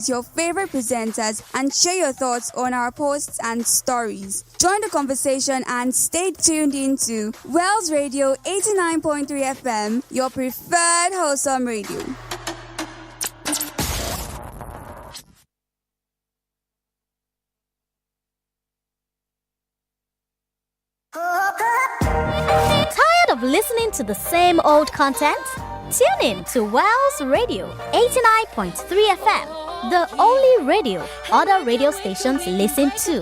your favorite presenters and share your thoughts on our posts and stories. Join the conversation and stay tuned into Wells Radio 89.3 FM, your preferred wholesome radio. Tired of listening to the same old content? Tune in to Wells Radio 89.3 FM, the only radio other radio stations listen to.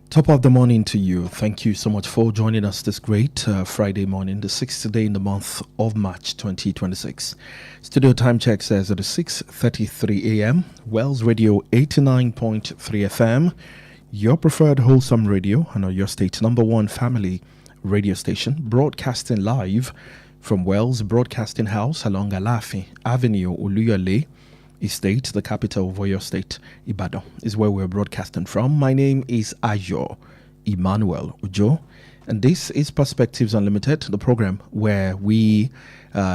Top of the morning to you. Thank you so much for joining us this great Friday morning, the 6th day in the month of March 2026. Studio time check says it is 6:33 a.m. Wells Radio 89.3 FM, your preferred wholesome radio and your state's number one family radio station, broadcasting live from Wells Broadcasting House along Alafi Avenue, Oluyole Estate, the capital of Oyo State, Ibadan, is where we're broadcasting from. My name is Ayo Emmanuel-Ojo, and this is Perspectives Unlimited, the program where we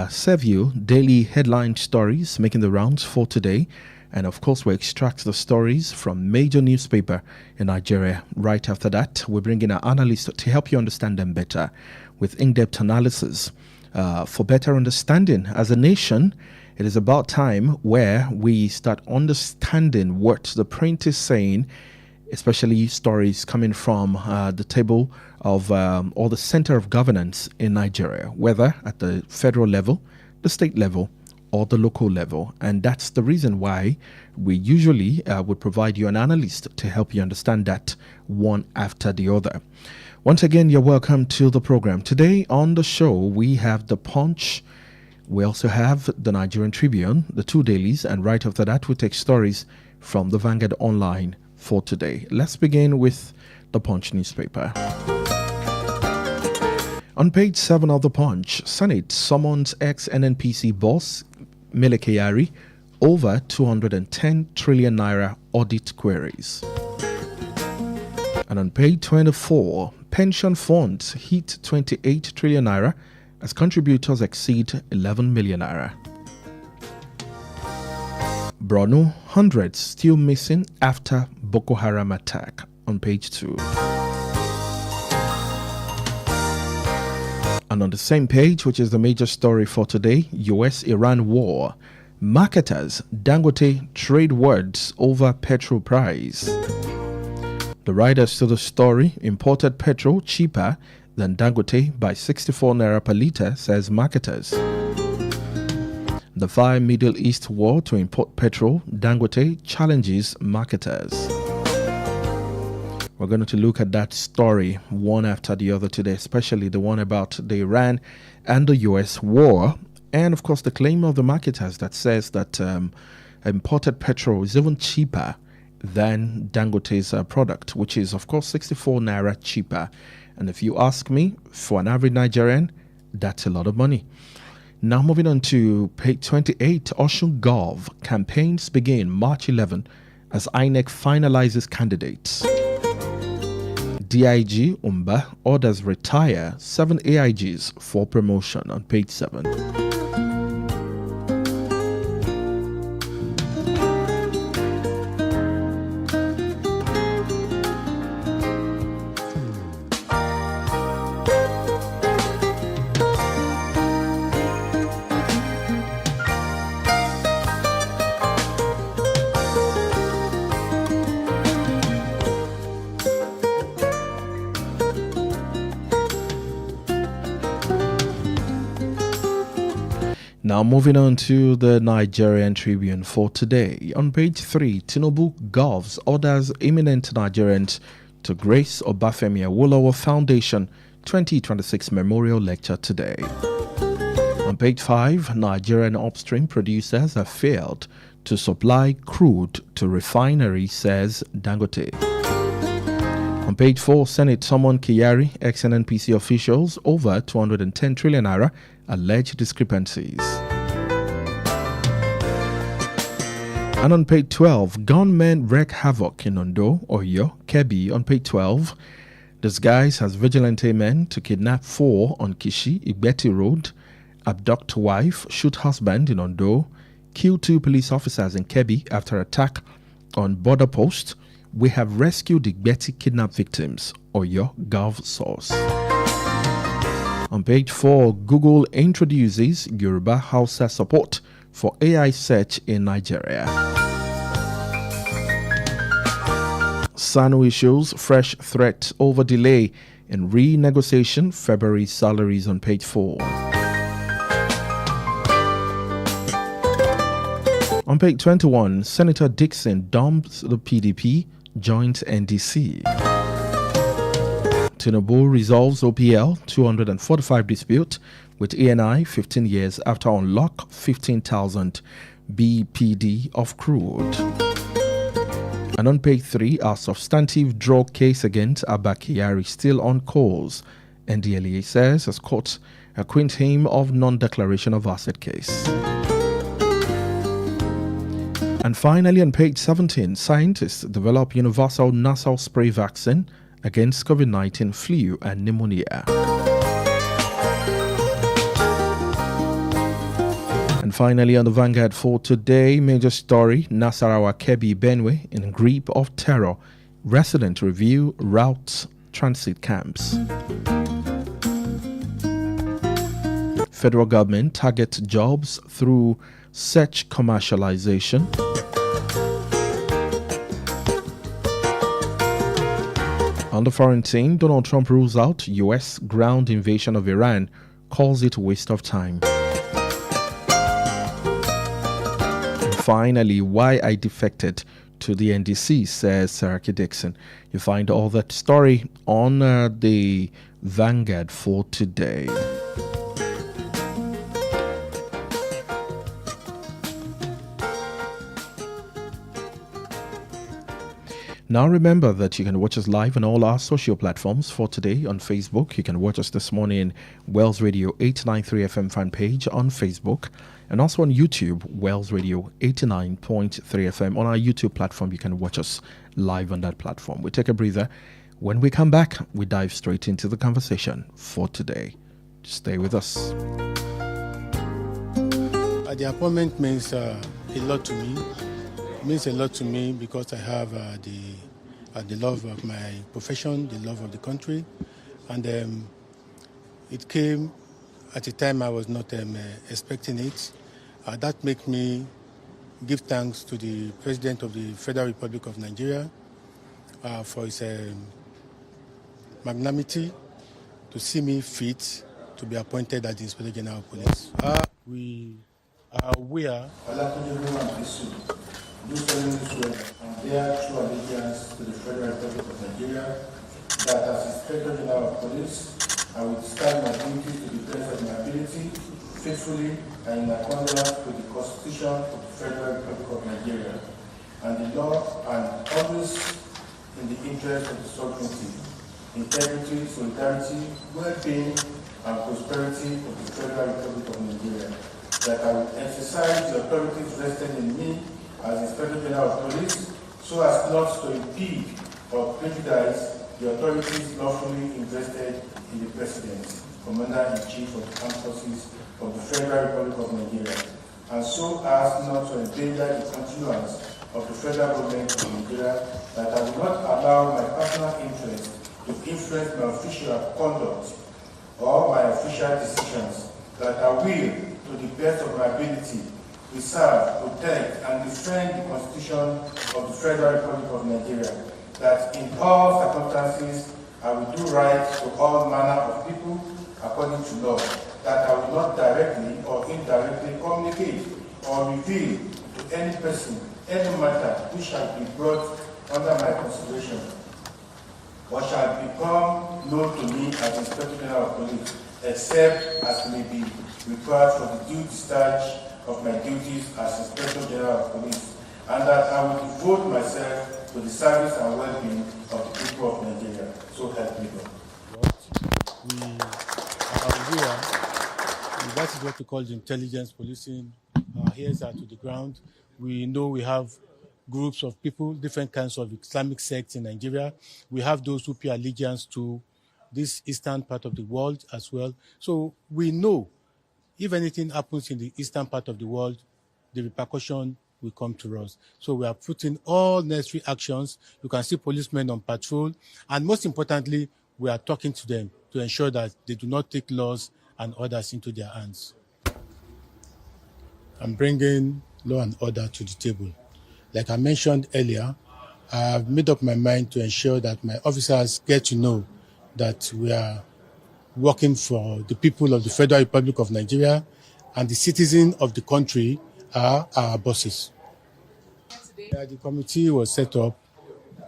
serve you daily headline stories making the rounds for today. And of course, we extract the stories from major newspaper in Nigeria. Right after that, we bring in our analyst to help you understand them better with in-depth analysis. For better understanding as a nation, it is about time where we start understanding what the print is saying, especially stories coming from the table of or the center of governance in Nigeria, whether at the federal level, the state level, or the local level. And that's the reason why we usually would provide you an analyst to help you understand that one after the other. Once again, you're welcome to the program. Today on the show, we have The Punch. We also have the Nigerian Tribune, the two dailies, and right after that, we take stories from the Vanguard Online for today. Let's begin with the Punch newspaper. On page 7 of the Punch, Senate summons ex-NNPC boss Mele Kyari over 210 trillion naira audit queries. And on page 24, pension funds hit 28 trillion naira as contributors exceed 11 million naira. Borno, hundreds still missing after Boko Haram attack on page 2. And on the same page, which is the major story for today, US-Iran war. Marketers, Dangote trade words over petrol price. The writers to the story, imported petrol cheaper than Dangote by 64 naira per litre, says marketers. The fire Middle East war to import petrol, Dangote challenges marketers. We're going to look at that story one after the other today, especially the one about the Iran and the US war. And of course, the claim of the marketers that says that imported petrol is even cheaper than Dangote's product, which is, of course, 64 naira cheaper. And if you ask me, for an average Nigerian, that's a lot of money. Now, moving on to page 28, Osun Gov campaigns begin March 11 as INEC finalizes candidates. DIG Umba orders retire 7 AIGs for promotion on page 7. Now moving on to the Nigerian Tribune for today. On page 3, Tinubu Govs orders eminent Nigerians to grace Obafemi Awolowo Foundation 2026 Memorial Lecture today. On page 5, Nigerian upstream producers have failed to supply crude to refinery, says Dangote. On page 4, Senate summoned Kyari, ex-NNPC officials over 210 trillion naira alleged discrepancies. And on page 12, gunmen wreak havoc in Ondo, Oyo, Kebbi. On page 12, disguise as vigilante men to kidnap 4 on Kishi, Igbeti Road, abduct wife, shoot husband in Ondo, kill 2 police officers in Kebbi after attack on border post. We have rescued Igbeti kidnap victims, Oyo Gov source. On page 4, Google introduces Yoruba Hausa support for AI search in Nigeria. Sanu issues fresh threat over delay in renegotiation February salaries on page 4. On page 21, Senator Dixon dumps the PDP, joins NDC. Tinubu resolves OPL 245 dispute with ENI 15 years after unlock 15,000 BPD of crude. And on page 3, a substantive drug case against Abba Kyari still on course. NDLEA says has court acquit him of non-declaration of asset case. And finally, on page 17, scientists develop universal nasal spray vaccine against COVID-19, flu, and pneumonia. And finally, on the Vanguard for today, major story, Nasarawa Kebbi Benue in grip of terror. Resident review routes transit camps. Federal government targets jobs through search commercialization. On the foreign team, Donald Trump rules out U.S. ground invasion of Iran, calls it a waste of time. And finally, why I defected to the NDC, says Saraki Dixon. You find all that story on the Vanguard for today. Now remember that you can watch us live on all our social platforms. For today on Facebook, you can watch us this morning Wells Radio 893 FM fan page on Facebook, and also on YouTube, Wells Radio 89.3 FM. On our YouTube platform, you can watch us live on that platform. We take a breather. When we come back, we dive straight into the conversation for today. Stay with us. The appointment means a lot to me. It means a lot to me because I have the love of my profession, the love of the country, and it came at a time I was not expecting it. That makes me give thanks to the President of the Federal Republic of Nigeria for his magnanimity to see me fit to be appointed as the Inspector General of Police. We are aware do solemnly swear and bear true allegiance to the Federal Republic of Nigeria, that as Inspector General of Police, I will discharge my duties to the best of my ability, faithfully and in accordance with the Constitution of the Federal Republic of Nigeria, and the law, and always in the interest of the sovereignty, integrity, solidarity, well-being, and prosperity of the Federal Republic of Nigeria, that I will exercise the authorities vested in me as Inspector General of Police, so as not to impede or prejudice the authorities lawfully invested in the President, Commander-in-Chief of the Armed Forces of the Federal Republic of Nigeria, and so as not to endanger the continuance of the federal government of Nigeria, that I will not allow my personal interest to influence my official conduct or my official decisions, that I will, to the best of my ability, preserve, protect, and defend the Constitution of the Federal Republic of Nigeria, that in all circumstances I will do right to all manner of people according to law, that I will not directly or indirectly communicate or reveal to any person any matter which shall be brought under my consideration or shall become known to me as Inspector General of Police, except as may be required for the due discharge of my duties as Inspector General of Police, and that I will devote myself to the service and well-being of the people of Nigeria. So help me God. We are aware, and that is what we call the intelligence policing. Our ears are to the ground. We know we have groups of people, different kinds of Islamic sects in Nigeria. We have those who pay allegiance to this eastern part of the world as well. So we know if anything happens in the eastern part of the world, the repercussion will come to us. So we are putting all necessary actions. You can see policemen on patrol. And most importantly, we are talking to them to ensure that they do not take laws and orders into their hands. I'm bringing law and order to the table. Like I mentioned earlier, I have made up my mind to ensure that my officers get to know that we are working for the people of the Federal Republic of Nigeria, and the citizens of the country are our bosses. The committee was set up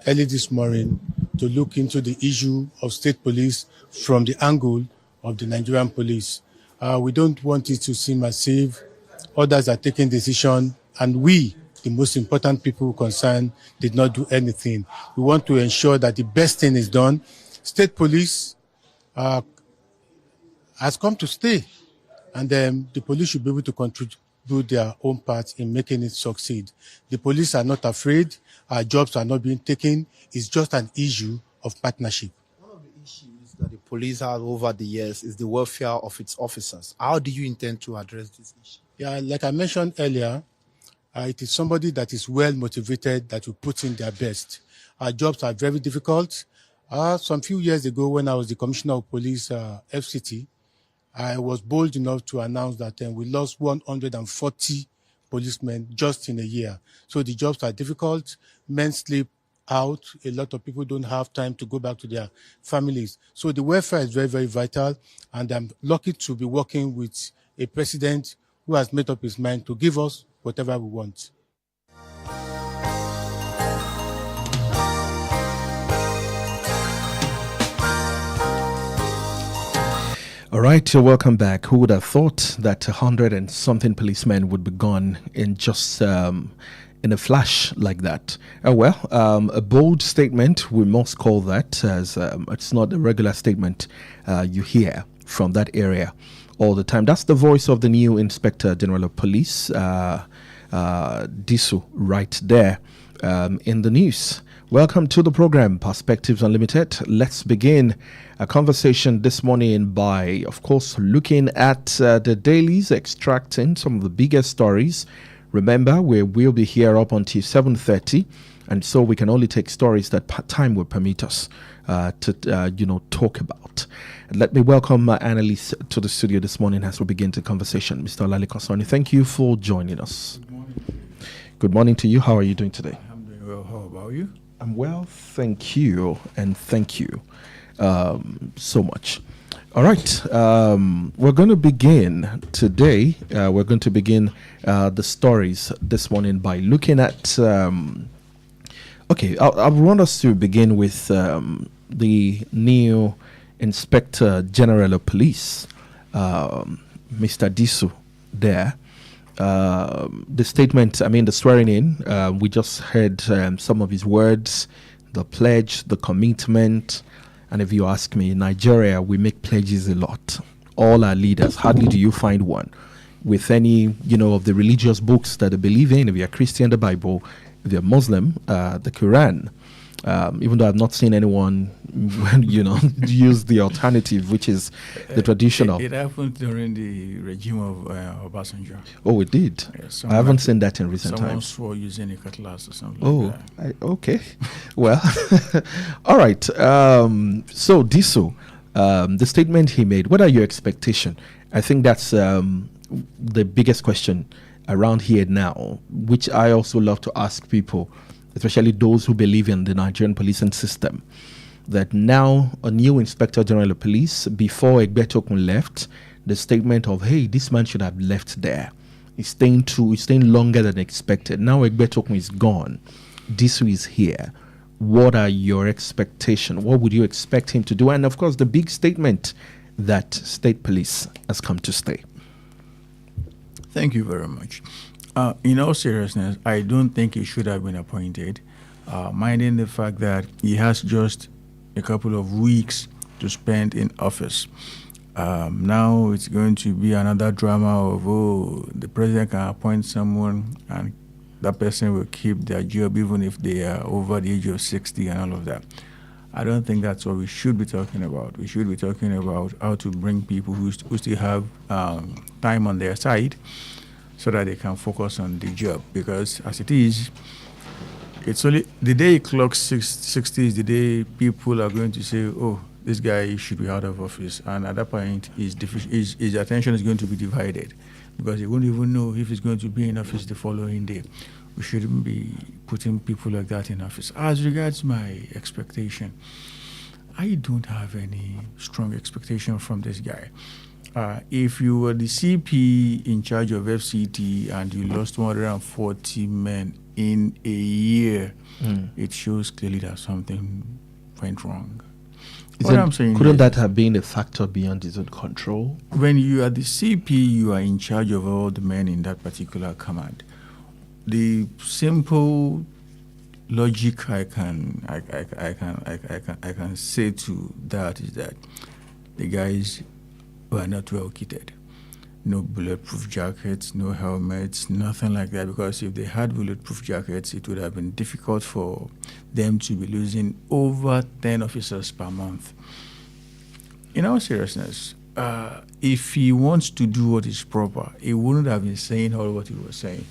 early this morning to look into the issue of state police from the angle of the Nigerian police. We don't want it to seem as if others are taking decision and we, the most important people concerned, did not do anything. We want to ensure that the best thing is done. State police has come to stay, and the police should be able to contribute their own part in making it succeed. The police are not afraid. Our jobs are not being taken. It's just an issue of partnership. One of the issues that the police have over the years is the welfare of its officers. How do you intend to address this issue? Yeah, like I mentioned earlier, it is somebody that is well motivated that will put in their best. Our jobs are very difficult. Some few years ago, when I was the Commissioner of Police, FCT, I was bold enough to announce that we lost 140 policemen just in a year. So the jobs are difficult. Men sleep out. A lot of people don't have time to go back to their families. So the welfare is very, very vital. And I'm lucky to be working with a president who has made up his mind to give us whatever we want. All right, welcome back. Who would have thought that 100 and something policemen would be gone in just in a flash like that? A bold statement, we must call that, as it's not a regular statement you hear from that area all the time. That's the voice of the new Inspector General of Police, Disu, right there in the news. Welcome to the program, Perspectives Unlimited. Let's begin a conversation this morning by, of course, looking at the dailies, extracting some of the biggest stories. Remember, we will be here up until 7:30, and so we can only take stories that time will permit us to talk about. And let me welcome my analyst to the studio this morning as we begin the conversation. Mr. Olale Kosoni, thank you for joining us. Good morning. Good morning to you. How are you doing today? I'm doing well. How about you? I'm well, thank you, and thank you so much. All right, we're going to begin today. We're going to begin the stories this morning by looking at. I want us to begin with the new Inspector General of Police, Mr. Disu. There, the statement. The swearing in. We just heard some of his words, the pledge, the commitment. And if you ask me, in Nigeria, we make pledges a lot. All our leaders, hardly do you find one with any, of the religious books that they believe in. If you're Christian, the Bible. If you're Muslim, the Quran. Even though I've not seen anyone, use the alternative, which is the traditional. It happened during the regime of Obasanjo. Oh, it did? Yes, I haven't seen that in recent someone times. swore using a cutlass or something like that. Okay. Well, all right. So, Disu, the statement he made, what are your expectations? I think that's the biggest question around here now, which I also love to ask people, especially those who believe in the Nigerian policing system, that now a new Inspector General of Police, before Egbetokun left, the statement of, hey, this man should have left there. He's staying longer than expected. Now Egbetokun is gone. Disu is here. What are your expectations? What would you expect him to do? And of course, the big statement that state police has come to stay. Thank you very much. In all seriousness, I don't think he should have been appointed, minding the fact that he has just a couple of weeks to spend in office. Now it's going to be another drama of, the president can appoint someone and that person will keep their job even if they are over the age of 60 and all of that. I don't think that's what we should be talking about. We should be talking about how to bring people who still have time on their side so that they can focus on the job. Because as it is, it's only the day it clocks 60 is the day people are going to say, oh, this guy should be out of office. And at that point, his attention is going to be divided because he won't even know if he's going to be in office the following day. We shouldn't be putting people like that in office. As regards my expectation, I don't have any strong expectation from this guy. If you were the CP in charge of FCT and you lost 140 men in a year, it shows clearly that something went wrong. Couldn't that have been a factor beyond his own control? When you are the CP, you are in charge of all the men in that particular command. The simple logic I can say to that is that the guys were not well kitted. No bulletproof jackets, no helmets, nothing like that. Because if they had bulletproof jackets, it would have been difficult for them to be losing over 10 officers per month. In all seriousness, if he wants to do what is proper, he wouldn't have been saying all what he was saying.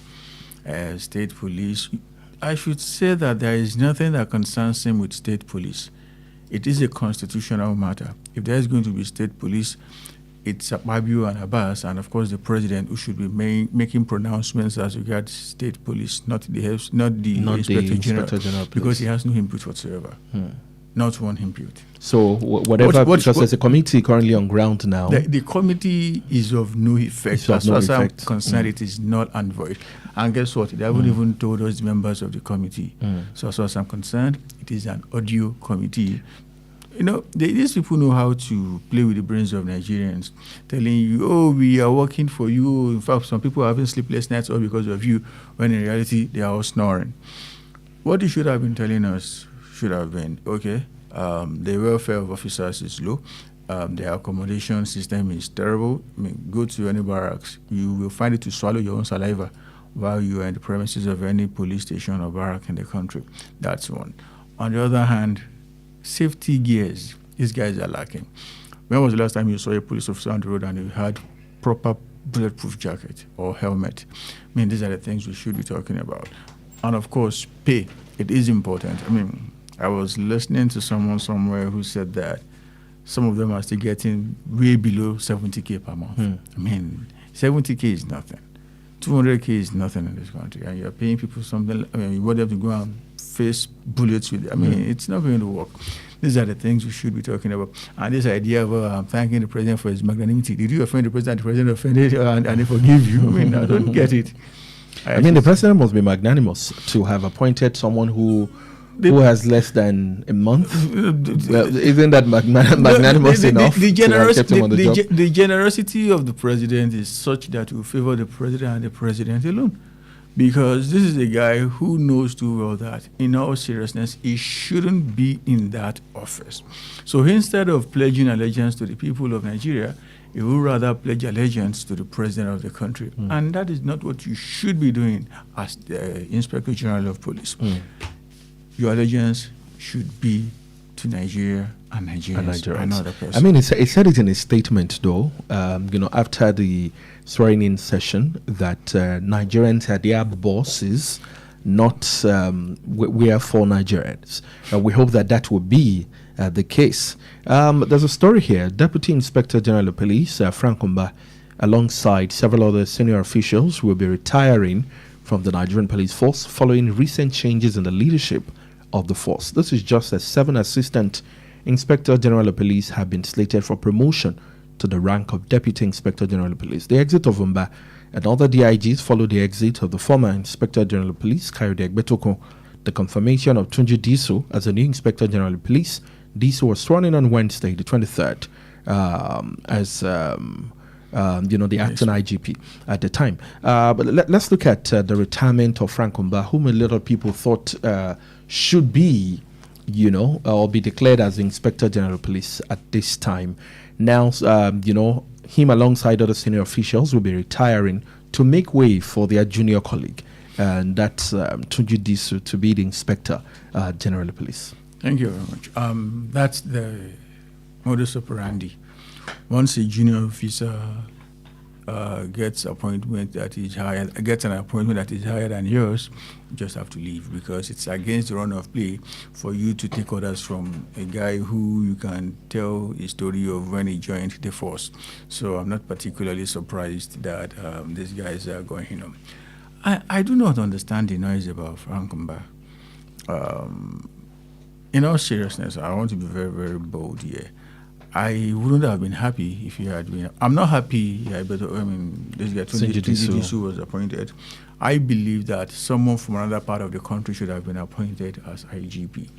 State police, I should say that there is nothing that concerns him with state police. It is a constitutional matter. If there is going to be state police, it's Akpabio and Abbas, and of course the president, who should be making pronouncements as regards state police, not the Inspector General, because he has no input whatsoever. Not one input. So because there's a committee currently on ground now. The committee is of no effect. As far as I'm concerned, it is null and void. And guess what? They haven't even told us the members of the committee. So as far as I'm concerned, it is an audio committee. These people know how to play with the brains of Nigerians, telling you, oh, we are working for you. In fact, some people are having sleepless nights all because of you, when in reality, they are all snoring. What they should have been telling us should have been, okay, the welfare of officers is low. Their accommodation system is terrible. I mean, go to any barracks, you will find it to swallow your own saliva while you are in the premises of any police station or barrack in the country. That's one. On the other hand, safety gears, these guys are lacking. When was the last time you saw a police officer on the road and you had proper bulletproof jacket or helmet? I mean, these are the things we should be talking about. And of course, pay. It is important. I mean, I was listening to someone somewhere who said that some of them are still getting way below 70K per month. I mean, 70K is nothing. 200K is nothing in this country. And you're paying people something, I mean, you want them to go and face bullets with it. I mean, it's not going to work. These are the things we should be talking about. And this idea of thanking the president for his magnanimity. Did you offend the president? The president offended and they forgive you? I mean, I don't get it. I mean, the president must be magnanimous to have appointed someone who has less than a month. Isn't that magnanimous enough? The generosity of the president is such that we favor the president and the president alone. Because this is a guy who knows too well that, in all seriousness, he shouldn't be in that office. So instead of pledging allegiance to the people of Nigeria, he would rather pledge allegiance to the president of the country. And that is not what you should be doing as the Inspector General of Police. Your allegiance should be to Nigeria and Nigerians. Another person. I mean, he said it in his statement, though, after the swearing-in session, that Nigerians are their bosses, not we are for Nigerians. We hope that will be the case. There's a story here. Deputy Inspector General of Police, Frank Umba, alongside several other senior officials, will be retiring from the Nigerian Police Force following recent changes in the leadership of the force. This is just as 7 Assistant Inspector General of Police have been slated for promotion to the rank of Deputy Inspector General of Police. The exit of Umba and other DIGs followed the exit of the former Inspector General of Police, Kayode Egbetokun. The confirmation of Tunji Diso as the new Inspector General of Police. Diso was sworn in on Wednesday, the 23rd, as the acting IGP at the time. But let's look at the retirement of Frank Umba, whom a lot of people thought should be, or be declared as the Inspector General of Police at this time. Now, him alongside other senior officials will be retiring to make way for their junior colleague, and that's Tunji Disu to be the Inspector General of Police. Thank you very much. That's the modus operandi. Once a junior officer gets an appointment that is higher than yours, you just have to leave, because it's against the run of play for you to take orders from a guy who you can tell a story of when he joined the force. So I'm not particularly surprised that these guys are going on. I do not understand the noise about Frank Umba. In all seriousness, I want to be very, very bold here. I wouldn't have been happy if he had been. I'm not happy. This guy Tunji Disu was appointed. I believe that someone from another part of the country should have been appointed as IGP.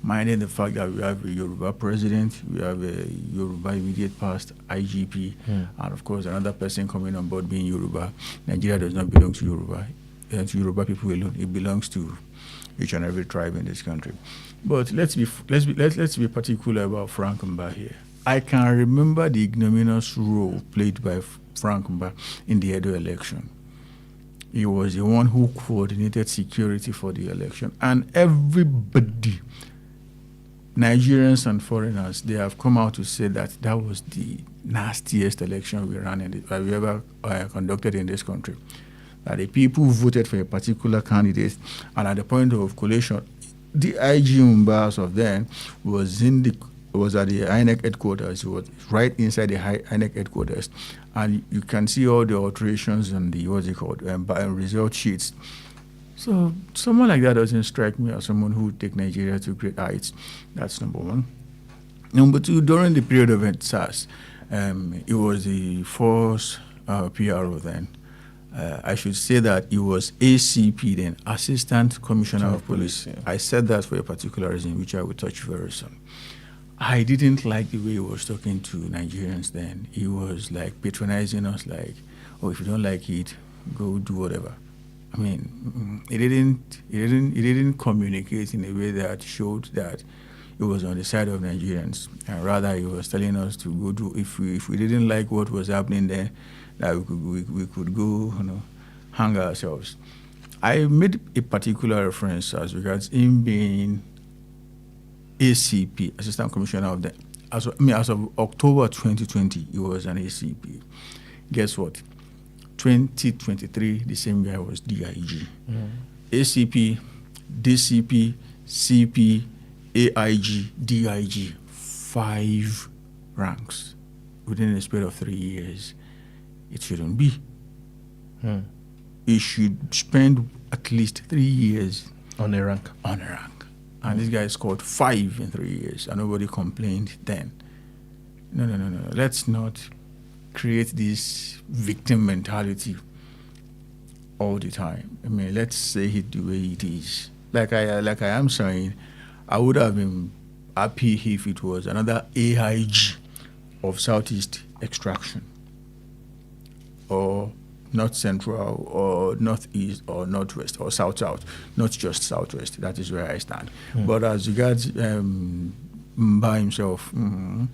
Minding the fact that we have a Yoruba president, we have a Yoruba immediate past IGP, and of course another person coming on board being Yoruba. Nigeria does not belong to Yoruba, to Yoruba people alone. It belongs to each and every tribe in this country. But let's be particular about Frank Umba here. I can remember the ignominious role played by Frank Umba in the Edo election. He was the one who coordinated security for the election. And everybody, Nigerians and foreigners, they have come out to say that that was the nastiest election we ever conducted in this country. That the people who voted for a particular candidate, and at the point of collation, the IG Umbas of then was at the INEC headquarters. It was right inside the INEC headquarters, and you can see all the alterations on the result sheets. So someone like that doesn't strike me as someone who would take Nigeria to great heights. That's number one. Number two, during the period of SARS, it was the force PRO then. I should say that it was ACP then, Assistant Commissioner of Police. Yeah. I said that for a particular reason, which I will touch very soon. I didn't like the way he was talking to Nigerians then. He was like patronizing us, like, "Oh, if you don't like it, go do whatever." I mean, he didn't communicate in a way that showed that it was on the side of Nigerians. And rather, he was telling us to go do, if we didn't like what was happening there, that we could go, hang ourselves. I made a particular reference as regards him being ACP, Assistant Commissioner of the, as of October 2020, he was an ACP. Guess what? 2023, the same guy was DIG. ACP, DCP, CP, AIG, DIG, 5 ranks within a span of 3 years. It shouldn't be. He should spend at least 3 years on a rank. And this guy scored 5 in 3 years, and nobody complained then. No. Let's not create this victim mentality all the time. I mean, let's say it the way it is. Like I am saying, I would have been happy if it was another AIG of Southeast extraction, or North Central, or Northeast, or Northwest, or South, not just Southwest. That is where I stand. But as regards Mba himself, no.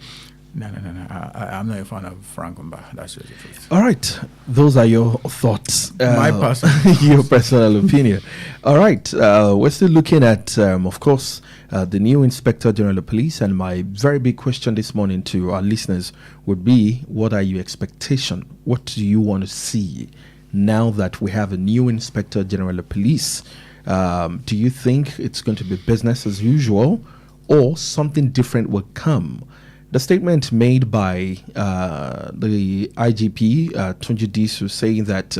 I'm not a fan of Frank Mba. That's just the truth. All right. Those are your thoughts. My personal your personal opinion. All right. We're still looking at, of course, the new Inspector General of Police. And my very big question this morning to our listeners would be, what are your expectations? What do you want to see now that we have a new Inspector General of Police? Do you think it's going to be business as usual, or something different will come? The statement made by the IGP, Tunji Disu, saying that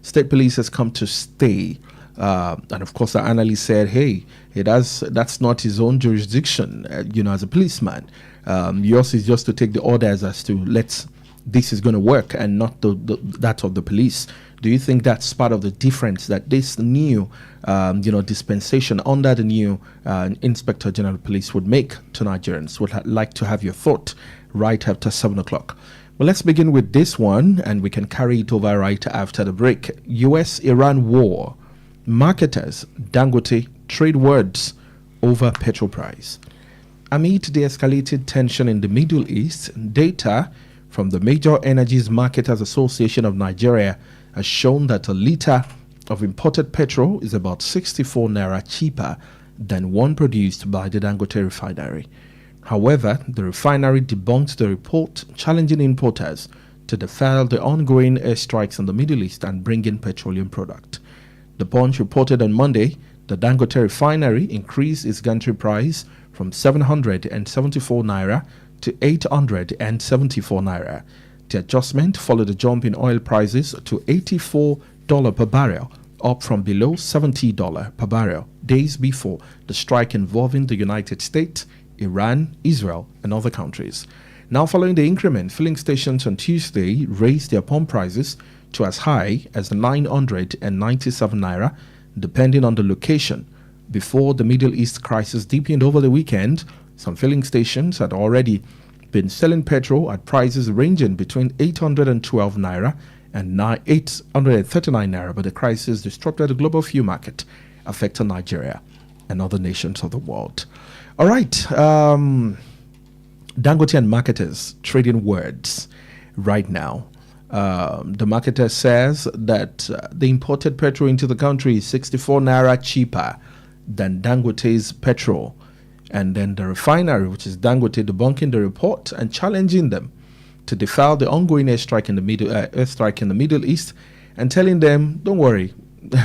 state police has come to stay. And of course, the analyst said, hey, that's not his own jurisdiction, as a policeman. Yours is just to take the orders as to this is going to work, and not that of the police. Do you think that's part of the difference that this new, dispensation under the new Inspector General of Police would make to Nigerians? Would like to have your thought right after 7 o'clock. Well, let's begin with this one, and we can carry it over right after the break. U.S.-Iran war. Marketers, Dangote, trade words over petrol price. Amid the escalated tension in the Middle East, data from the Major Energies Marketers Association of Nigeria has shown that a litre of imported petrol is about 64 naira cheaper than one produced by the Dangote refinery. However, the refinery debunked the report, challenging importers to defy the ongoing airstrikes in the Middle East and bring in petroleum product. The Punch reported on Monday the Dangote refinery increased its gantry price from 774 naira to 874 naira. The adjustment followed a jump in oil prices to $84 per barrel, up from below $70 per barrel days before the strike involving the United States, Iran, Israel, and other countries. Now, following the increment, filling stations on Tuesday raised their pump prices to as high as 997 naira, depending on the location. Before the Middle East crisis deepened over the weekend, some filling stations had already been selling petrol at prices ranging between 812 naira and 839 naira, but the crisis disrupted the global fuel market, affecting Nigeria and other nations of the world. All right, Dangote and marketers trading words right now. The marketer says that the imported petrol into the country is 64 naira cheaper than Dangote's petrol. And then the refinery, which is Dangote, debunking the report and challenging them to defy the ongoing airstrike in the Middle East, and telling them, don't worry,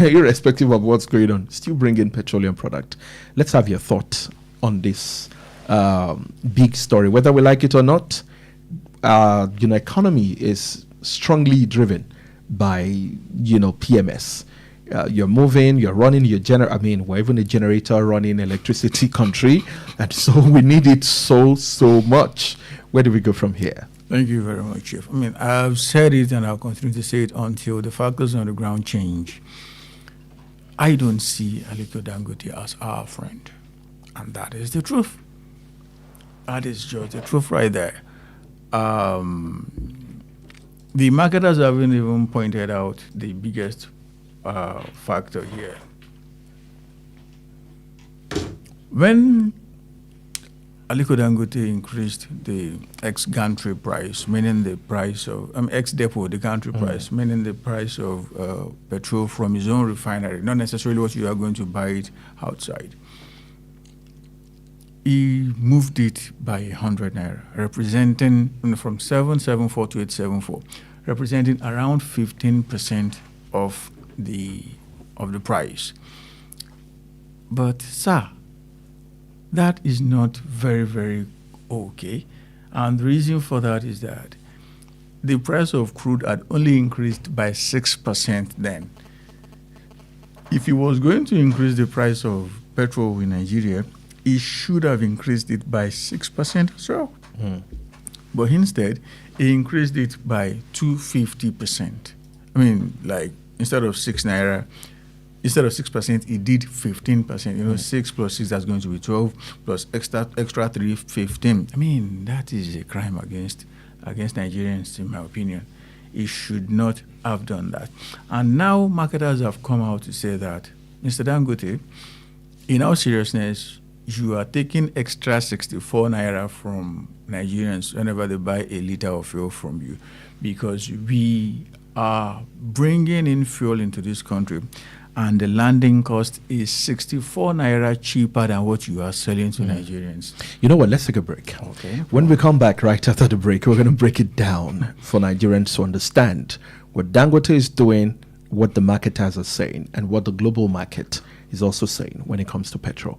irrespective of what's going on, still bring in petroleum product. Let's have your thoughts on this big story. Whether we like it or not, economy is strongly driven by, PMS. You're moving, you're running your we're even a generator running electricity country, and so we need it so much. Where do we go from here? Thank you very much, Chief. I've said it and I'll continue to say it until the factors on the ground change. I don't see Aliko Dangote as our friend, and that is the truth. That is just the truth right there. The marketers haven't even pointed out the biggest factor here. When Aliko Dangote increased the ex-gantry price, meaning the price of ex-depot, the gantry price, meaning the price of petrol from his own refinery, not necessarily what you are going to buy it outside. He moved it by 100 naira, representing from 774 to 874, representing around 15% of the price. But sir, that is not very, very okay. And the reason for that is that the price of crude had only increased by 6% then. If he was going to increase the price of petrol in Nigeria, he should have increased it by 6% as well. But instead, he increased it by 250%. I mean, like, instead of 6%, he did 15%. 6 plus 6, that's going to be 12, plus extra 3, 15. I mean, that is a crime against Nigerians, in my opinion. He should not have done that. And now marketers have come out to say that, Mr. Dangote, in all seriousness, you are taking extra 64 naira from Nigerians whenever they buy a liter of fuel from you, because we are bringing in fuel into this country and the landing cost is 64 naira cheaper than what you are selling to Nigerians. You know what? Let's take a break. Okay. When we come back right after the break, we're going to break it down for Nigerians to understand what Dangote is doing, what the marketers are saying, and what the global market is also saying when it comes to petrol.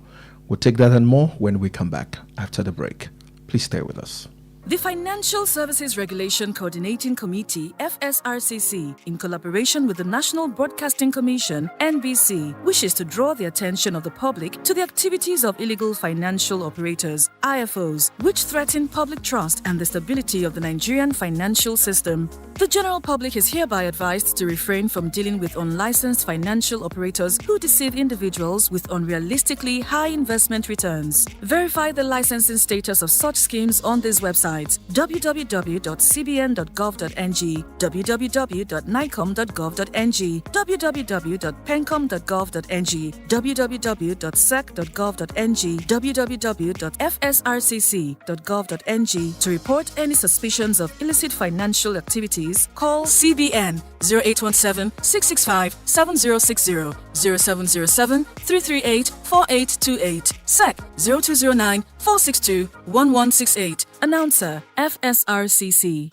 We'll take that and more when we come back after the break. Please stay with us. The Financial Services Regulation Coordinating Committee, FSRCC, in collaboration with the National Broadcasting Commission, NBC, wishes to draw the attention of the public to the activities of illegal financial operators, IFOs, which threaten public trust and the stability of the Nigerian financial system. The general public is hereby advised to refrain from dealing with unlicensed financial operators who deceive individuals with unrealistically high investment returns. Verify the licensing status of such schemes on this website: www.cbn.gov.ng, www.nicom.gov.ng, www.pencom.gov.ng, www.sec.gov.ng, www.fsrcc.gov.ng. To report any suspicions of illicit financial activities, call CBN 0817-665-7060, 0707-338-4828, SEC 0209-462-1168. Announcer, FSRCC.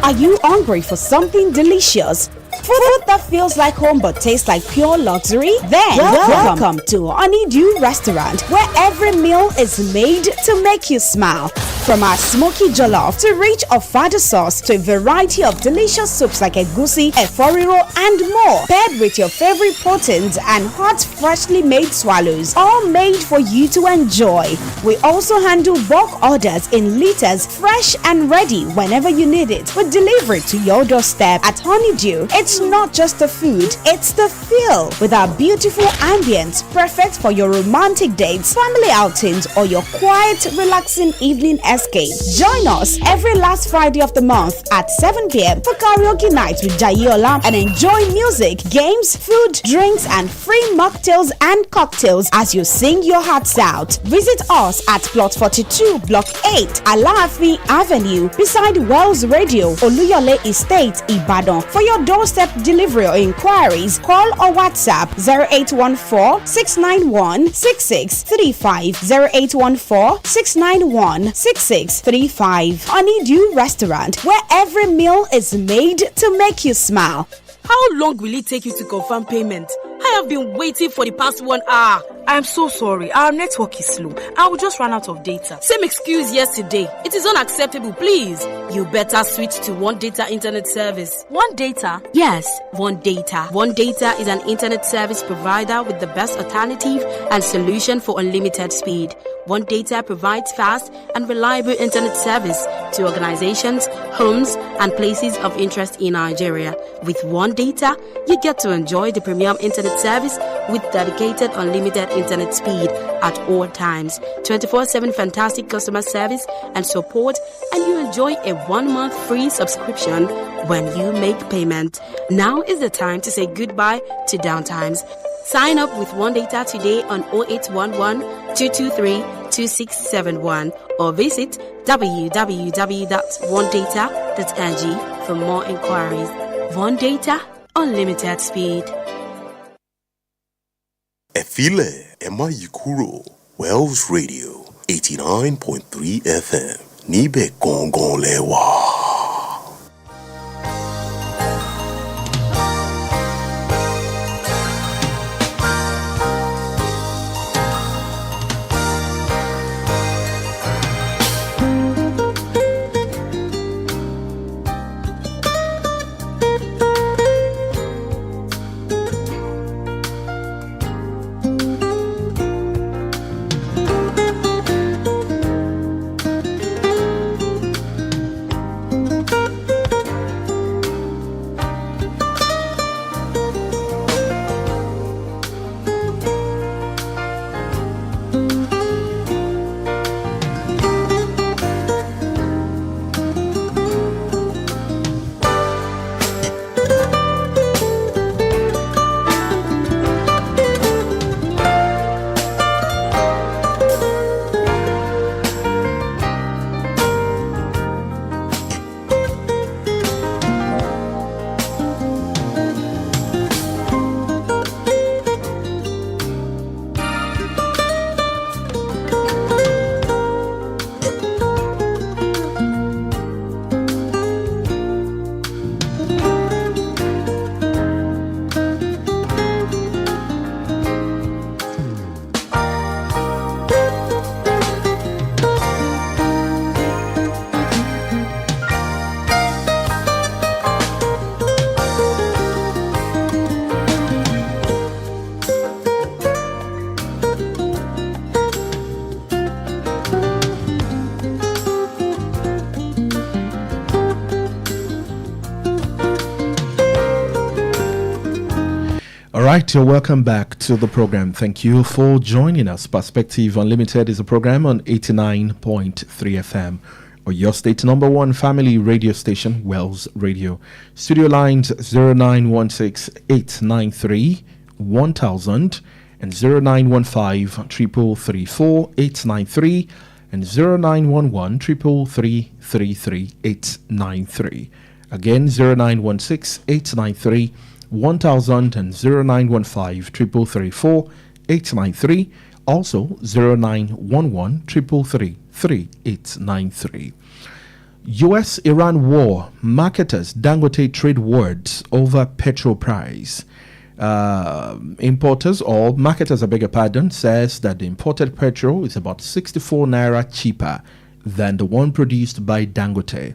Are you hungry for something delicious? Food that feels like home but tastes like pure luxury? Then welcome to Honeydew Restaurant, where every meal is made to make you smile. From our smoky jollof to rich ofada sauce to a variety of delicious soups like egusi, eforiro, and more, paired with your favorite proteins and hot, freshly made swallows, all made for you to enjoy. We also handle bulk orders in liters, fresh and ready whenever you need it. We deliver it to your doorstep. At Honeydew, it's not just the food, it's the feel. With our beautiful ambience, perfect for your romantic dates, family outings, or your quiet, relaxing evening escape. Join us every last Friday of the month at 7 p.m. for karaoke night with Jayola and enjoy music, games, food, drinks, and free mocktails and cocktails as you sing your hearts out. Visit us at Plot 42, Block 8, Alaafi Avenue, beside Wells Radio, Oluyole Estate, Ibadan. For your doorstep delivery or inquiries, call or WhatsApp 0814-691-6635, 0814-691-6635. Honeydew Restaurant, where every meal is made to make you smile. How long will it take you to confirm payment? I have been waiting for the past 1 hour. I am so sorry. Our network is slow. I will just run out of data. Same excuse yesterday. It is unacceptable, please. You better switch to One Data Internet Service. One Data? Yes, One Data. One Data is an internet service provider with the best alternative and solution for unlimited speed. One Data provides fast and reliable internet service to organizations, homes, and places of interest in Nigeria. With One Data, you get to enjoy the premium internet service with dedicated unlimited internet speed at all times, 24/7 fantastic customer service and support, and you enjoy a 1-month free subscription when you make payment. Now is the time to say goodbye to downtimes. Sign up with One Data today on 0811 223 2671 or visit www.onedata.ng for more inquiries. One Data, unlimited speed. Efile Emayikuro, Wells Radio, 89.3 FM, Nibe Gongon Lewa. All right, you're welcome back to the program. Thank you for joining us. Perspective Unlimited is a program on 89.3 FM, or your state number one family radio station, Wells Radio. Studio lines 0916-893-1000 and 0915-333-4893 and 0911-333-893. Again, 0916-893-1000 and 0915-333-4893. Also 0911-333-3893. US-Iran war, marketers Dangote trade words over petrol price. Importers, or marketers, I beg your pardon, says that the imported petrol is about 64 naira cheaper than the one produced by Dangote.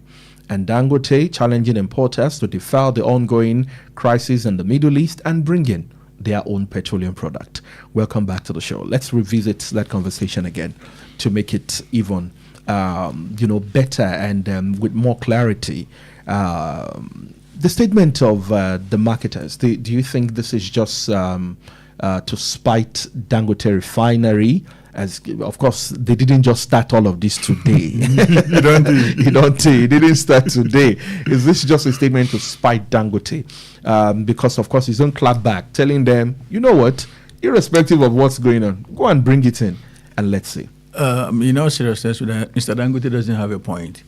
And Dangote challenging importers to defer the ongoing crisis in the Middle East and bring in their own petroleum product. Welcome back to the show. Let's revisit that conversation again to make it even, better and with more clarity. The statement of the marketers, do you think this is just to spite Dangote refinery? As of course, they didn't just start all of this today. You don't think it didn't start today. Is this just a statement to spite Dangote? Because of course, he's on clap back, telling them, you know what, irrespective of what's going on, go and bring it in, and let's see. Seriousness, Mr. Dangote doesn't have a point.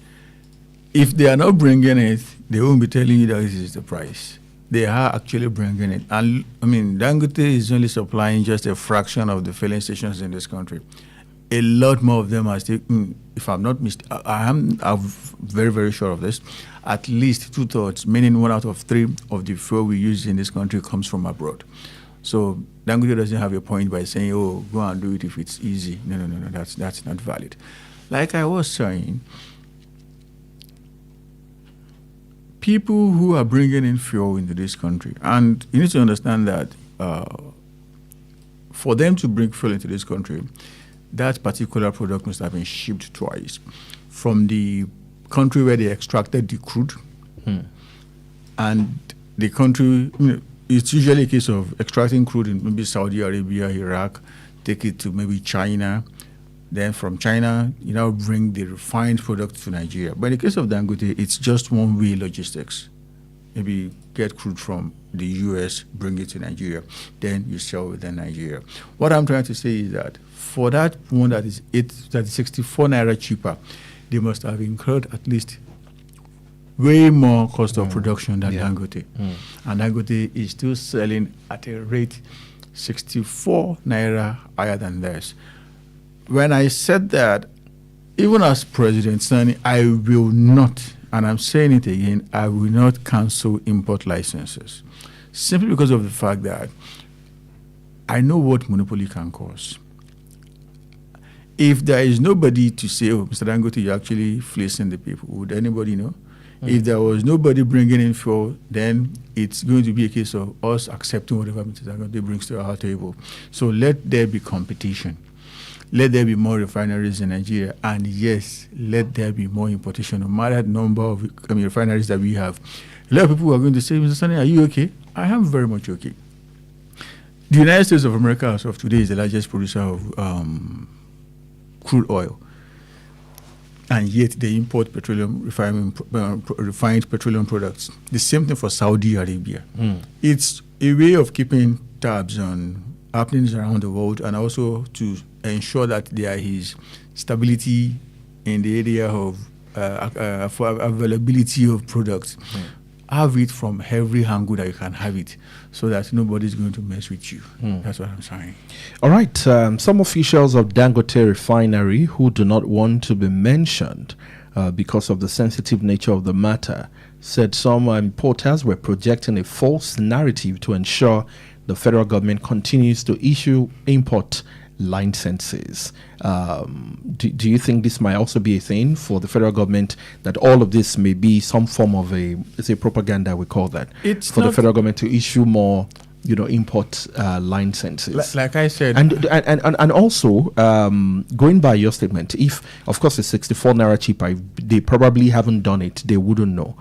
If they are not bringing it, they won't be telling you that this is the price. They are actually bringing it. And Dangote is only supplying just a fraction of the filling stations in this country. A lot more of them are still, if I'm not mistaken, I'm very, very sure of this, at least 2/3, meaning 1 out of 3 of the fuel we use in this country comes from abroad. So Dangote doesn't have a point by saying, oh, go and do it if it's easy. No, that's not valid. Like I was saying, people who are bringing in fuel into this country, and you need to understand that for them to bring fuel into this country, that particular product must have been shipped twice from the country where they extracted the crude and the country. It's usually a case of extracting crude in maybe Saudi Arabia, Iraq, take it to maybe China. Then from China, you now bring the refined product to Nigeria. But in the case of Dangote, it's just one-way logistics. maybe get crude from the US, bring it to Nigeria, then you sell within Nigeria. What I'm trying to say is that for that one that is 64 naira cheaper, they must have incurred at least way more cost of production than Dangote. And Dangote is still selling at a rate 64 naira higher than theirs. When I said that, even as President Sani, I will not, and I'm saying it again, I will not cancel import licenses. Simply because of the fact that I know what monopoly can cause. If there is nobody to say, oh, Mr. Dangote, you're actually fleecing the people, would anybody know? If there was nobody bringing in fuel, then it's going to be a case of us accepting whatever Mr. Dangote brings to our table. So let there be competition. Let there be more refineries in Nigeria. And yes, let there be more importation, no matter the number of refineries that we have. A lot of people are going to say, Mr. Sani, are you okay? I am very much okay. The United States of America, as of today, is the largest producer of crude oil. And yet they import refined petroleum products. The same thing for Saudi Arabia. It's a way of keeping tabs on happenings around the world, and also to ensure that there is stability in the area of availability of products. Have it from every angle that you can have it, so that nobody's going to mess with you. That's what I'm saying. All right. Some officials of Dangote Refinery who do not want to be mentioned because of the sensitive nature of the matter said some importers were projecting a false narrative to ensure the federal government continues to issue import licenses. Do you think this might also be a thing for the federal government, that all of this may be some form of a propaganda, we call that, it's for the federal government to issue more, import licenses? Like I said, and also going by your statement, if of course it's 64 naira cheaper, if they probably haven't done it, they wouldn't know.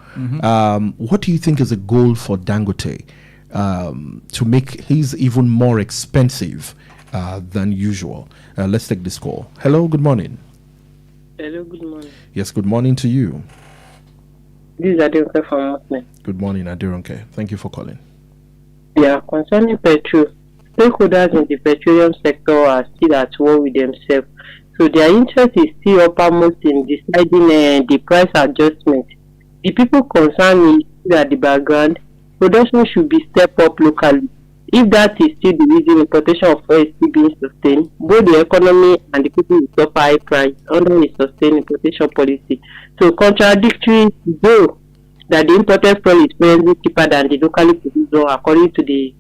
What do you think is a goal for Dangote to make his even more expensive than usual? Let's take this call. Hello, good morning. Hello, good morning. Yes, good morning to you. This is Aderonke from Muslim. Good morning, Aderonke. Thank you for calling. Yeah, concerning petrol, stakeholders in the petroleum sector are still at war with themselves. So their interest is still uppermost in deciding the price adjustment. The people concerned is at the background. Production should be stepped up locally. If that is still the reason importation of oil is still being sustained, both the economy and the people will suffer high price under a sustained importation policy. So contradictory, though, that the imported fuel is presently cheaper than the locally produced, according to the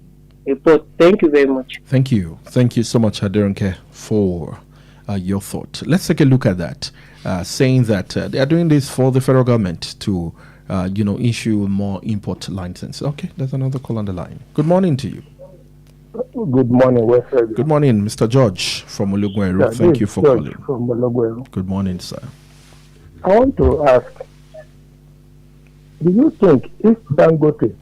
report. Thank you very much. Thank you. Thank you so much, Aderonke, for your thought. Let's take a look at that, saying that they are doing this for the federal government to issue more import licenses. Okay, there's another call on the line. Good morning to you. Good morning, Western. Good morning, Mr. George from Olugweru. Yeah, Thank you for calling. From Olugweru. Good morning, sir. I want to ask, do you think if Dangote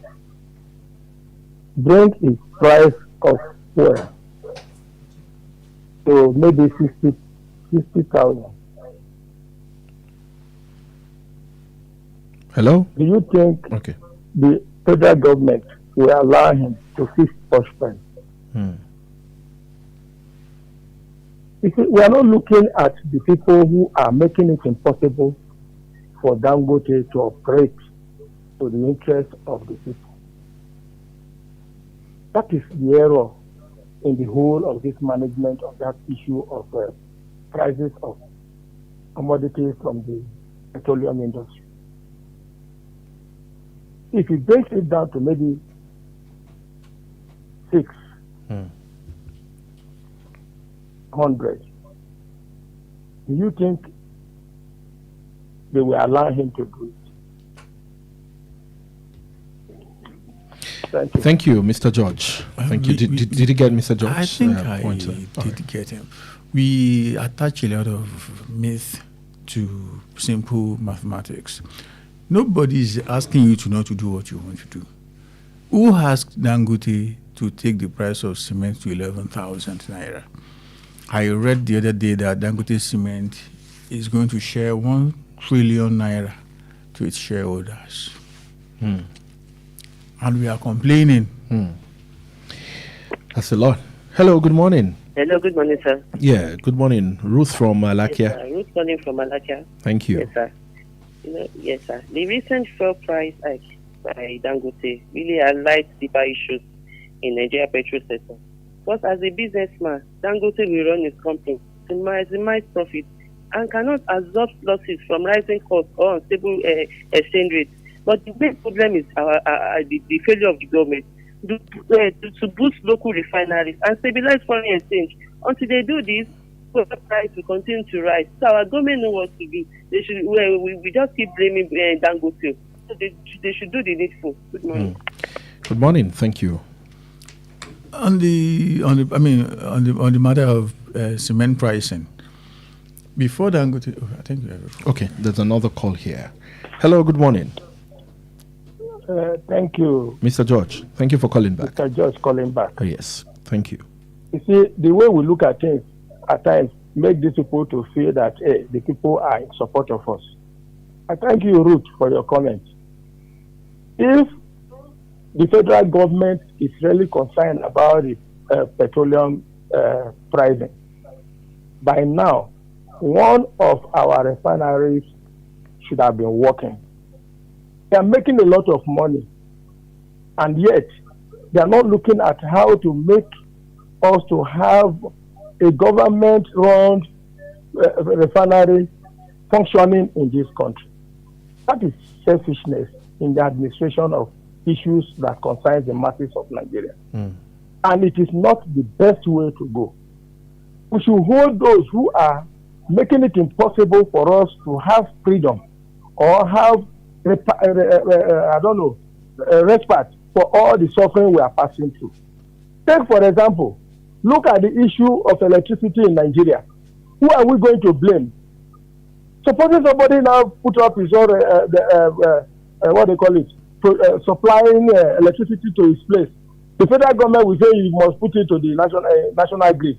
brings its price of fuel to maybe 60,000? Hello? Do you think the federal government will allow him to fix push price? You see, we are not looking at the people who are making it impossible for Dangote to operate to the interest of the people. That is the error in the whole of this management of that issue of prices of commodities from the petroleum industry. If it breaks it down to maybe 600, do you think they will allow him to do it? Thank you. Thank you, Mr. George. Thank you. Did you get Mr. George? I think I did get him. We attach a lot of myth to simple mathematics. Nobody is asking you to not to do what you want to do. Who asked Dangote to take the price of cement to 11,000 naira? I read the other day that Dangote Cement is going to share 1 trillion naira to its shareholders. and we are complaining. That's a lot. Hello, good morning. Hello, good morning, sir. Yeah, good morning. Ruth from Lakia. Yes, sir. Ruth calling from Alakia. Thank you. Yes, sir. Yes, sir. The recent fuel price hike by Dangote really highlights deeper issues in Nigeria petrol sector. But as a businessman, Dangote will run his company to maximize profit and cannot absorb losses from rising costs or unstable exchange rates. But the main problem is the failure of the government to boost local refineries and stabilize foreign exchange. Until they do this, the price will continue to rise. So our government knows what to do. They should. We just keep blaming Dangote. So they should do the needful. Good morning. Good morning. Thank you. On the matter of cement pricing, before Dangote, I think we have. Okay, there's another call here. Hello, good morning. Thank you, Mr. George. Thank you for calling back. Mr. George calling back. Oh, yes, thank you. You see, the way we look at things at times make these people to feel that the people are in support of us. I thank you, Ruth, for your comment. If the federal government is really concerned about the petroleum pricing, by now, one of our refineries should have been working. They are making a lot of money, and yet they are not looking at how to make us to have a government-run refinery functioning in this country. That is selfishness in the administration of issues that concern the masses of Nigeria. And it is not the best way to go. We should hold those who are making it impossible for us to have freedom or have respite for all the suffering we are passing through. Take, for example, look at the issue of electricity in Nigeria. Who are we going to blame? Supposing somebody now put up his own, supplying electricity to his place, the federal government will say he must put it to the national grid.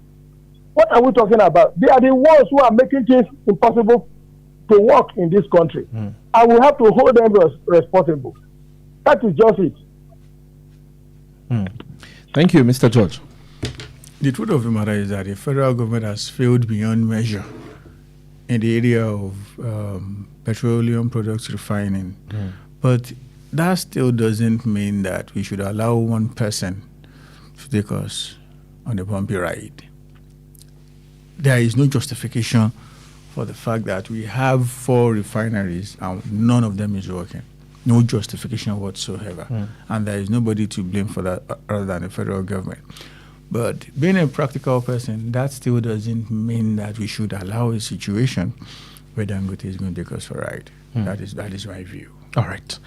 What are we talking about? They are the ones who are making things impossible to work in this country. And we have to hold them responsible. That is just it. Thank you, Mr. George. The truth of the matter is that the federal government has failed beyond measure in the area of petroleum products refining. But that still doesn't mean that we should allow one person to take us on a bumpy ride. There is no justification for the fact that we have 4 refineries and none of them is working. No justification whatsoever. And there is nobody to blame for that other than the federal government. But being a practical person, that still doesn't mean that we should allow a situation where Dangote is going to take us for a ride. That is my view. All right.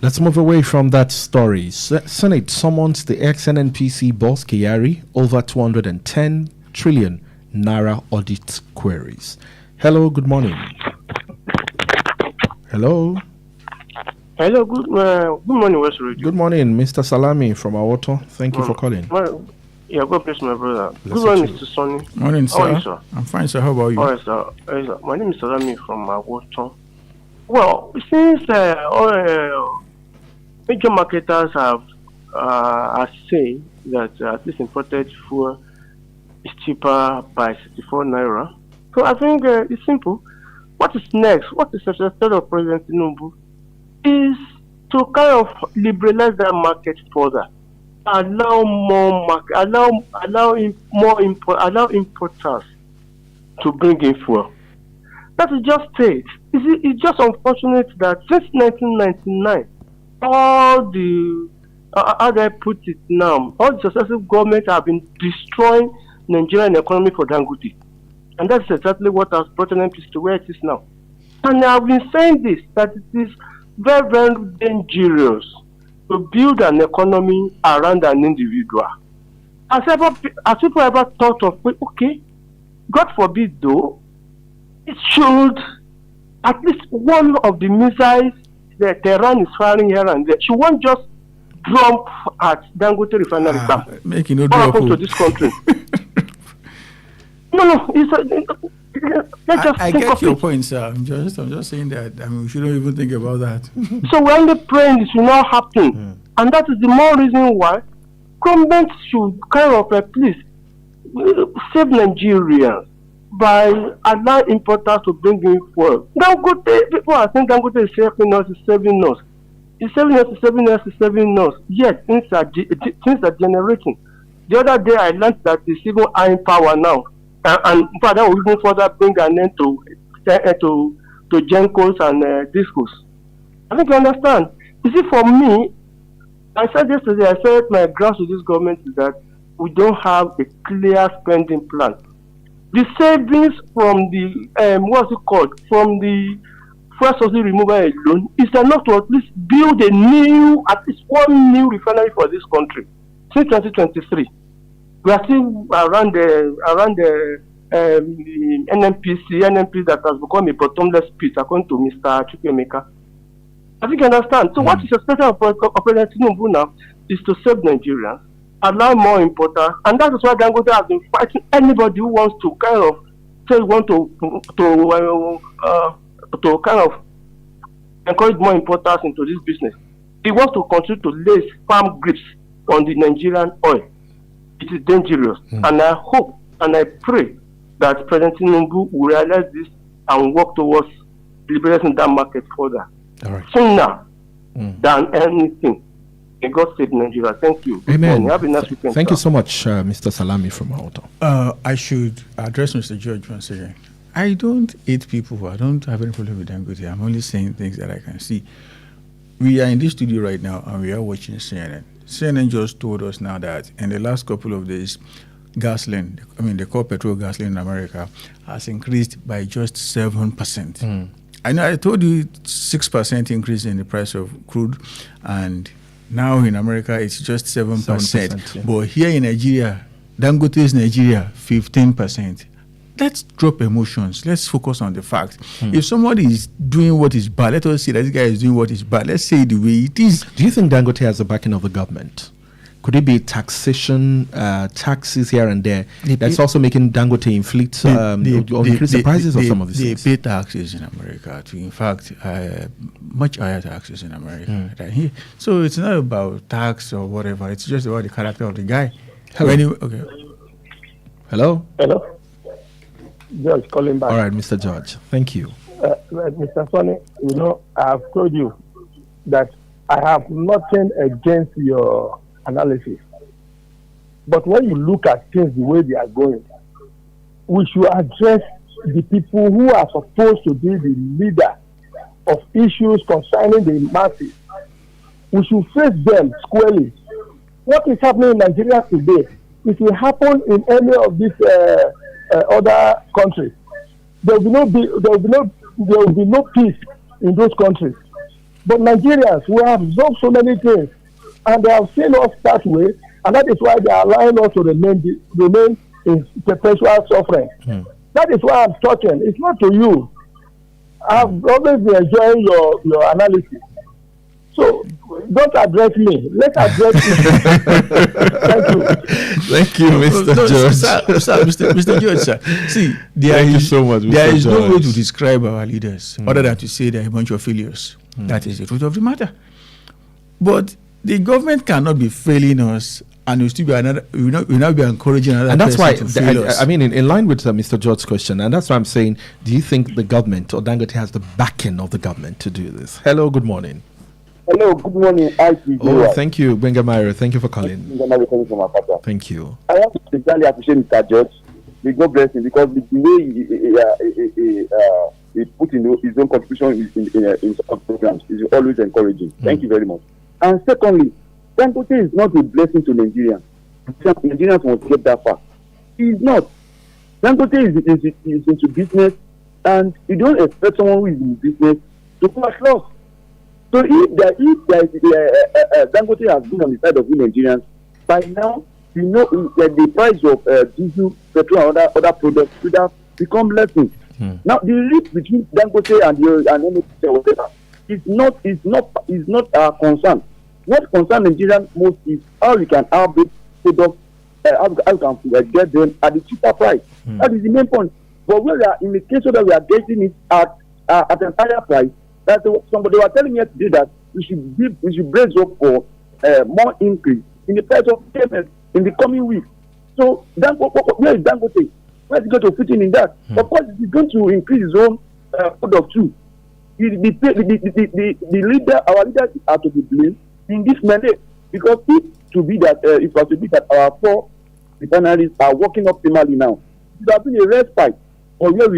Let's move away from that story. Senate summons the ex-NNPC boss Kyari over 210 trillion naira audit queries. Hello, good morning. Hello. Hello, good morning, West Radio. Good morning, Mr. Salami from Awoto. Thank you for calling. Yeah, God bless my brother. Good morning, Mr. Sonny. Morning, sir. How are you, sir? I'm fine, sir. How about you? All right, sir. My name is Salami from Awoto. Well, since major marketers are saying that this imported fuel is cheaper by 64 naira, so I think it's simple. What is next? What is the suggestion of President Tinubu is to kind of liberalize that market further, allow more market, allow importers to bring in fuel. That is just it. It's just unfortunate that since 1999, all the how do I put it now? All the successive governments have been destroying Nigerian economy for Dangote, and that's exactly what has brought NNPC to where it is now. And I've been saying this, that it is very, very dangerous to build an economy around an individual. Has people ever thought of, okay, God forbid though, it should at least one of the missiles that Tehran is firing here and there, she won't just drop at Dangote refinery. Making no what drop happened to this country? No, I get your point, sir. I'm just saying that we shouldn't even think about that. So we're only praying this will not happen. And that is the more reason why government should kind of please save Nigerians by allowing importers to bring in fuel. Dangote, people are saying Dangote is saving us, is saving us. It's saving us, it's saving us, it's saving us. Yes, things are generating. The other day I learned that it's even iron power now. And that will even further bring an end to Gencos and Discos. I think you understand. You see, for me, I said yesterday, I said my grounds to this government is that we don't have a clear spending plan. The savings from the, from the fuel subsidy removal alone is enough to at least build at least one new refinery for this country. Since 2023, we are still around the NNPC that has become a bottomless pit, according to Mr. Chukwemeka. I think you understand. So what is expected of President Tinubu now is to save Nigerians, allow more importers, and that is why Dangote has been fighting anybody who wants to kind of say to kind of encourage more importers into this business. He wants to continue to lay firm grips on the Nigerian oil. It is dangerous, and I hope and I pray that President Tinubu will realize this and work towards liberating that market further. Sooner than anything. May God save Nigeria. Thank you. Amen. Have a nice weekend. Thank you so much, Mr. Salami from Auto. I should address Mr. George once again. I don't hate people. I don't have any problem with Dangote. I'm only saying things that I can see. We are in this studio right now and we are watching CNN. CNN just told us now that in the last couple of days, gasoline, the core petrol gasoline in America has increased by just 7%. I know I told you 6% increase in the price of crude, and now in America it's just 7%. Yeah. But here in Nigeria, Dangote's Nigeria, 15%. Let's drop emotions. Let's focus on the fact. If somebody is doing what is bad, let us say that this guy is doing what is bad. Let's say it the way it is. Do you think Dangote has the backing of the government? Could it be taxation, taxes here and there? That's also making Dangote inflict or increase the prices of some of these things. They pay taxes in America too. In fact, much higher taxes in America than here. So it's not about tax or whatever. It's just about the character of the guy. Hello. Anyway, okay. Hello. George calling back. All right, Mr. George. Thank you. Mr. Sonny, I have told you that I have nothing against your analysis. But when you look at things the way they are going, we should address the people who are supposed to be the leader of issues concerning the masses. We should face them squarely. What is happening in Nigeria today, if it happen in any of these other countries, there will be no peace in those countries. But Nigerians, we have absorbed so many things, and they have seen us that way, and that is why they are allowing us to remain in perpetual suffering. That is why I'm talking. It's not to you. I've always been enjoying your analysis. So don't address me. Let's address you. Thank you, Mr. George. Mr. George, sir. See, Thank you so much, Mr. There is no way George. to describe our leaders other than to say they're a bunch of failures. That is the truth of the matter. But the government cannot be failing us, and we'll still be we'll not be encouraging another And that's why, person to fail us. in line with Mr. George's question, and that's why I'm saying, do you think the government or Dangote has the backing of the government to do this? Hello, good morning. Hello, good morning. Thank you, Benga Mario. Thank you for calling. Thank you. I have to sincerely appreciate Mr. George. May God bless him, because the way he put in his own contribution in some programs is always encouraging. Thank you very much. And secondly, Dangote is not a blessing to Nigerians. Nigerians won't get that far. He is not. Dangote is into business, and you don't expect someone who is in business to come at loss. So if Dangote has been on the side of the Nigerians, by now, the price of diesel, petrol, and other products should have become lessened. Now, the risk between Dangote and whatever is not our concern. What concerns Nigerians most is how we can outbid products, how we can get them at a cheaper price. That is the main point. But we are in the case that we are getting it at an higher price. That somebody was telling me yesterday that we should brace up for more increase in the price of payment in the coming weeks. So where is Dangote? Where is he going to fit in that? Of course, he's going to increase his own product too. The leader, our leaders are to be blamed in this mandate, because it to be that our 4 refineries are working optimally now. It has been a respite. Or where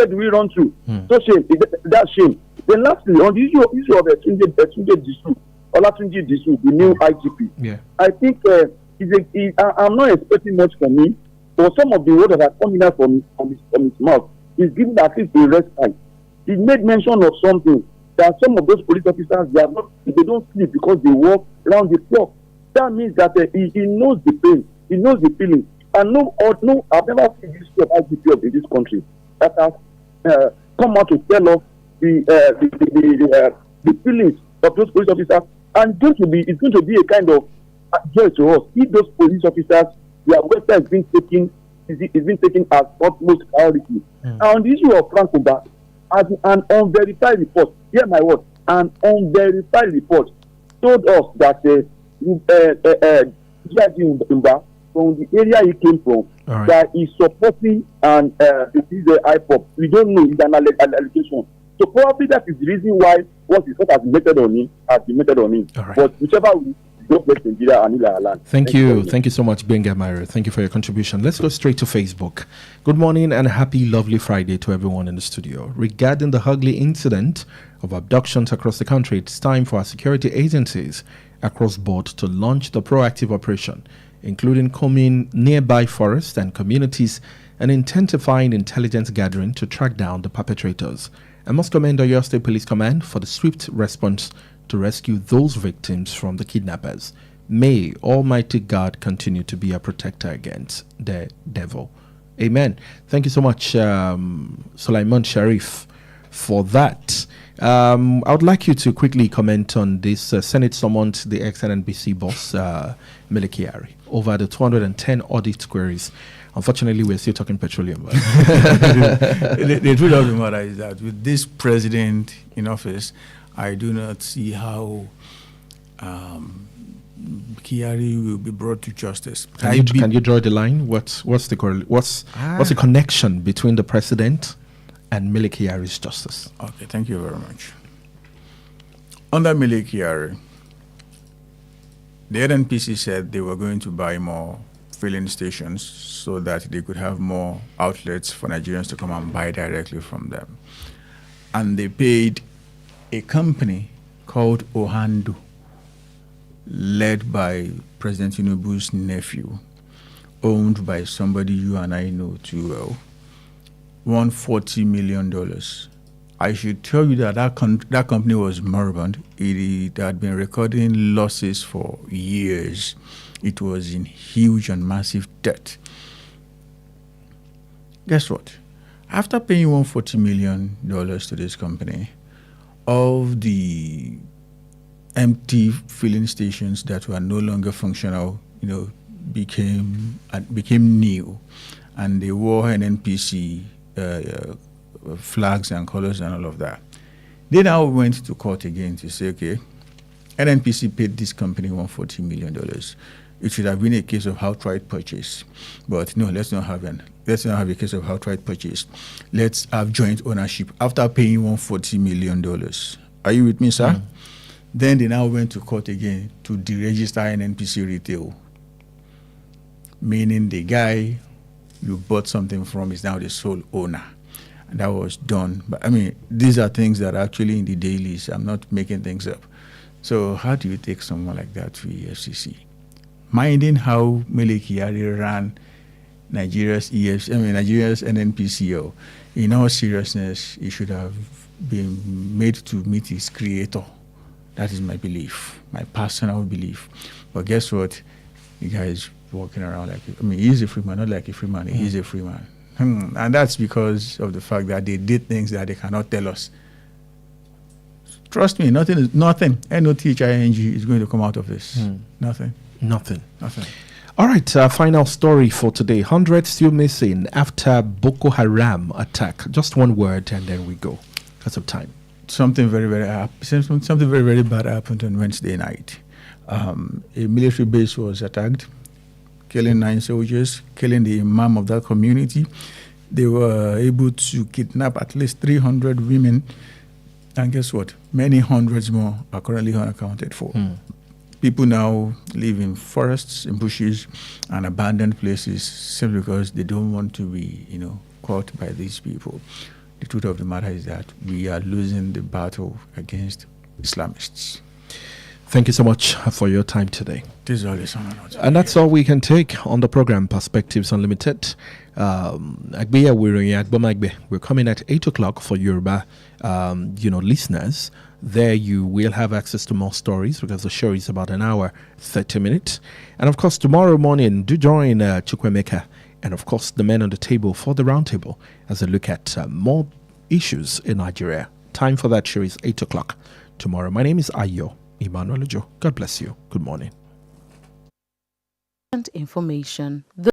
do we run to? So shame. That's shame. Then lastly, on the issue of Tunde Disu, Olatunji Disu, the new IGP. Yeah. I think I'm not expecting much from him, but some of the words that are coming out from his mouth is giving at least a respite. He made mention of something that some of those police officers they don't sleep because they work round the clock. That means that he knows the pain, he knows the feeling. And no, I've never seen this of IGP in this country that has come out to tell us the feelings of those police officers. And it's going to be a kind of joy to us if those police officers, their welfare is being taken as utmost priority. And on the issue of Frank Uba, as an unverified report, hear my word, an unverified report told us that Uba, from the area he came from, that is supporting and this is the IPOP. We don't know, it's an allegation. So probably that is the reason why what is has been meted on him. But whichever we don't bless Nigeria and land. Thank you so much, Benga Myra. Thank you for your contribution. Let's go straight to Facebook. Good morning and happy lovely Friday to everyone in the studio. Regarding the ugly incident of abductions across the country, it's time for our security agencies across board to launch the proactive operation, including combing nearby forests and communities and intensifying intelligence gathering to track down the perpetrators. I must commend Oyo State Police Command for the swift response to rescue those victims from the kidnappers. May Almighty God continue to be a protector against the devil. Amen. Thank you so much, Sulaiman Sharif, for that. I would like you to quickly comment on this. Senate summoned the ex-NNBC boss, Melekiari, over the 210 audit queries. Unfortunately, we're still talking petroleum. The truth of the matter is that with this president in office, I do not see how Kiari will be brought to justice. Can you draw the line? What's the connection between the president and Melekiari's justice? Okay, thank you very much. Under Melekiari, the NNPC said they were going to buy more filling stations so that they could have more outlets for Nigerians to come and buy directly from them. And they paid a company called Ohandu, led by President Tinubu's nephew, owned by somebody you and I know too well, $140 million. I should tell you that that company was moribund. It had been recording losses for years. It was in huge and massive debt. Guess what? After paying $140 million to this company, of the empty filling stations that were no longer functional, became new, and they wore NNPC flags and colors and all of that. They now went to court again to say, okay, NNPC paid this company $140 million. It should have been a case of outright purchase, but no, let's not have a case of outright purchase. Let's have joint ownership after paying $140 million. Are you with me, sir? Then they now went to court again to deregister NNPC retail, meaning the guy you bought something from is now the sole owner. And that was done. But I mean, these are things that are actually in the dailies. I'm not making things up. So how do you take someone like that to the FCC? Minding how Melekiari ran Nigeria's NNPCO, in all seriousness, he should have been made to meet his creator. That is my belief, my personal belief. But guess what? The guy is walking around he's a free man, not like a free man. He's a free man. And that's because of the fact that they did things that they cannot tell us. Trust me, nothing. NOTHING is going to come out of this. Nothing. All right, final story for today. 100 still missing after Boko Haram attack. Just one word and then we go because of time. Something very, very bad happened on Wednesday night. A military base was attacked, killing 9 soldiers, killing the imam of that community. They were able to kidnap at least 300 women. And guess what? Many hundreds more are currently unaccounted for. People now live in forests, in bushes, and abandoned places simply because they don't want to be, caught by these people. The truth of the matter is that we are losing the battle against Islamists. Thank you so much for your time today. This is all this honor. And that's all we can take on the program Perspectives Unlimited. We're coming at 8 o'clock for Yoruba, listeners. There you will have access to more stories because the show is about an hour, 30 minutes. And of course, tomorrow morning, do join Chukwemeka and of course the men on the table for the roundtable as they look at more issues in Nigeria. Time for that show is 8 o'clock tomorrow. My name is Ayo Emmanuel-Ojo. God bless you. Good morning. Information.